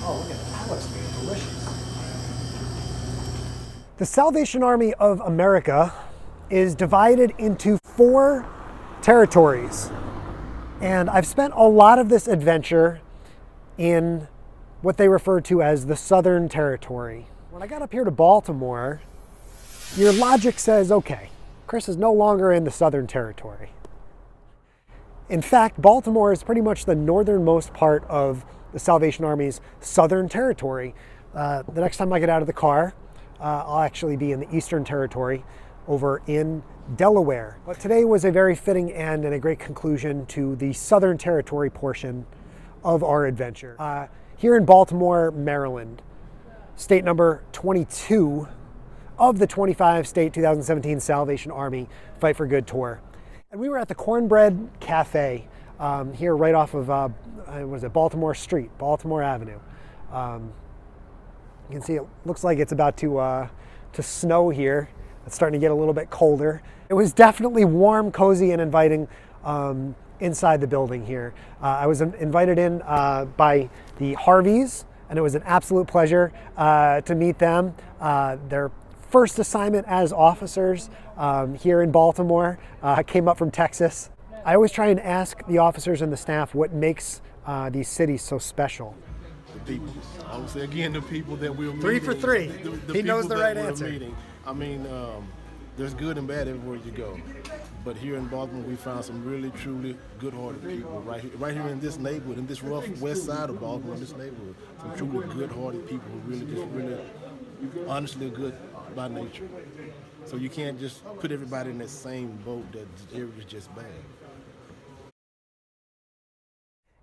Oh, look at that. That looks delicious. The Salvation Army of America is divided into 4 territories. And I've spent a lot of this adventure in what they refer to as the Southern Territory. When I got up here to Baltimore, your logic says, okay, Chris is no longer in the Southern Territory. In fact, Baltimore is pretty much the northernmost part of the Salvation Army's Southern Territory. The next time I get out of the car, I'll actually be in the Eastern Territory over in Delaware. But today was a very fitting end and a great conclusion to the Southern Territory portion of our adventure. Here in Baltimore, Maryland, state number 22 of the 25 state 2017 Salvation Army Fight for Good tour. And we were at the Cornbread Cafe here right off of, was it Baltimore Street, Baltimore Avenue. You can see it looks like it's about to snow here. It's starting to get a little bit colder. It was definitely warm, cozy, and inviting inside the building here. I was invited in by the Harveys, and it was an absolute pleasure to meet them. Their first assignment as officers here in Baltimore came up from Texas. I always try and ask the officers and the staff what makes these cities so special. The people. I would say again, the people that we're meeting. 3 for 3. He knows the right answer. Meeting. I mean, there's good and bad everywhere you go. But here in Baltimore, we found some really, truly good-hearted people right here in this neighborhood, in this rough west side of Baltimore, in this neighborhood. Some truly good-hearted people who really honestly good by nature. So you can't just put everybody in that same boat that everybody's just bad.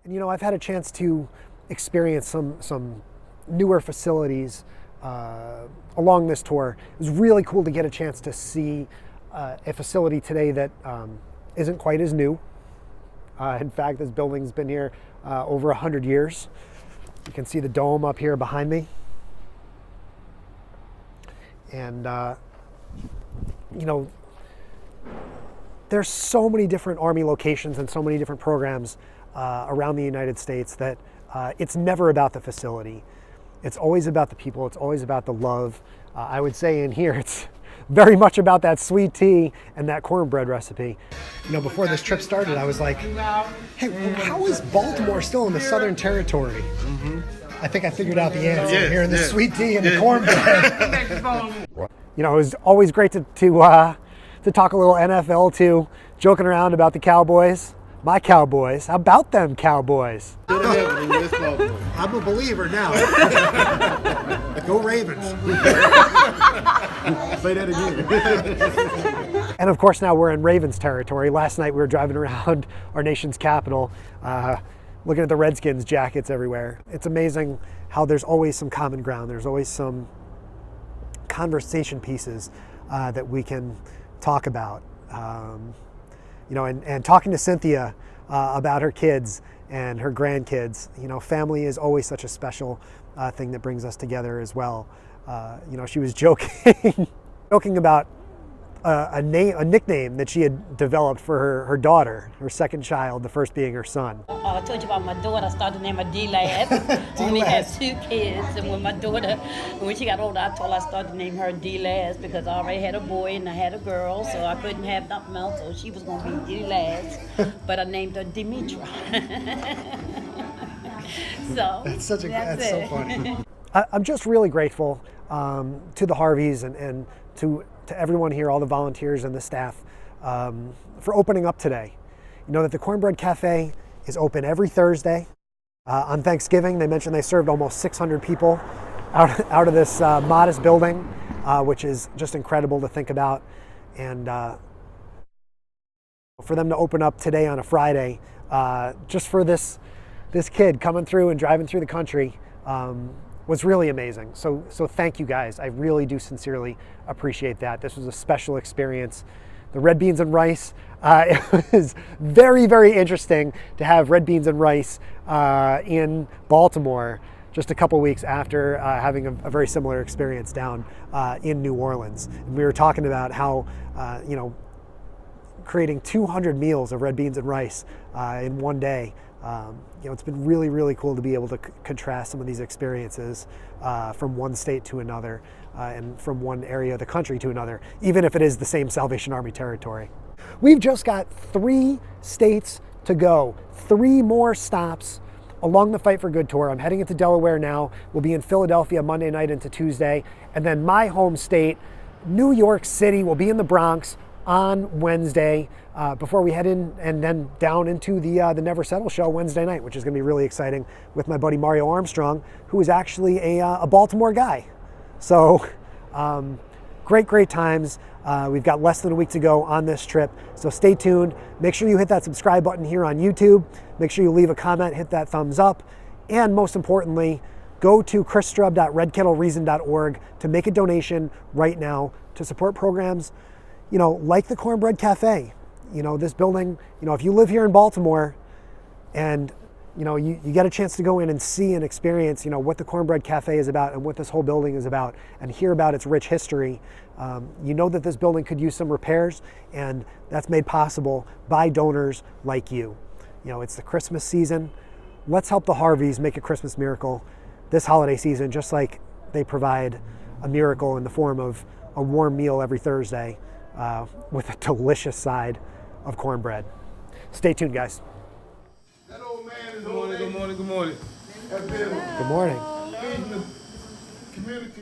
And you know, I've had a chance to experience some newer facilities along this tour. It was really cool to get a chance to see a facility today that isn't quite as new. In fact, this building's been here over 100 years. You can see the dome up here behind me. And, you know, there's so many different Army locations and so many different programs around the United States that it's never about the facility. It's always about the people. It's always about the love. I would say in here, it's very much about that sweet tea and that cornbread recipe. You know, before this trip started, I was like, hey, how is Baltimore still in the Southern Territory? Mm-hmm. I think I figured out the answer here in the sweet tea and the cornbread. You know, it was always great to talk a little NFL too, joking around about the Cowboys. My Cowboys. How about them Cowboys? I'm a believer now. Go Ravens. Say that again. And of course now we're in Ravens territory. Last night we were driving around our nation's capital, looking at the Redskins jackets everywhere. It's amazing how there's always some common ground. There's always some conversation pieces that we can talk about. You know, and talking to Cynthia about her kids and her grandkids, you know, family is always such a special thing that brings us together as well. You know, she was joking about a nickname that she had developed for her daughter, her second child, the first being her son. I told you about my daughter. I started to name her D-Laz. Only had 2 kids, and when she got older, I told her I started to name her D-Laz because I already had a boy and I had a girl, so I couldn't have nothing else, so she was going to be D-Laz. But I named her Demetra. So that's so funny. I'm just really grateful to the Harveys and to everyone here, all the volunteers and the staff, for opening up today. You know that the Cornbread Cafe is open every Thursday. On Thanksgiving, they mentioned they served almost 600 people out of this modest building, which is just incredible to think about. And for them to open up today on a Friday, just for this kid coming through and driving through the country, was really amazing. So thank you guys. I really do sincerely appreciate that. This was a special experience. The red beans and rice, it was very, very interesting to have red beans and rice in Baltimore just a couple weeks after having a very similar experience down in New Orleans. And we were talking about how, you know, creating 200 meals of red beans and rice in one day It's been really, really cool to be able to contrast some of these experiences from one state to another and from one area of the country to another, even if it is the same Salvation Army territory. We've just got 3 states to go, 3 more stops along the Fight for Good tour. I'm heading into Delaware now. We'll be in Philadelphia Monday night into Tuesday. And then my home state, New York City, will be in the Bronx on Wednesday before we head in and then down into the Never Settle show Wednesday night, which is going to be really exciting with my buddy Mario Armstrong, who is actually a Baltimore guy. So great times. We've got less than a week to go on this trip, so stay tuned. Make sure you hit that subscribe button here on YouTube. Make sure you leave a comment, hit that thumbs up, and most importantly, go to chrisstrub.redkettlereason.org to make a donation right now to support programs, like the Cornbread Cafe. This building, if you live here in Baltimore and you get a chance to go in and see and experience, what the Cornbread Cafe is about and what this whole building is about and hear about its rich history, that this building could use some repairs, and that's made possible by donors like you. It's the Christmas season. Let's help the Harveys make a Christmas miracle this holiday season, just like they provide a miracle in the form of a warm meal every Thursday with a delicious side of cornbread. Stay tuned, guys. That old man is Good morning. has been Good morning. feeding the community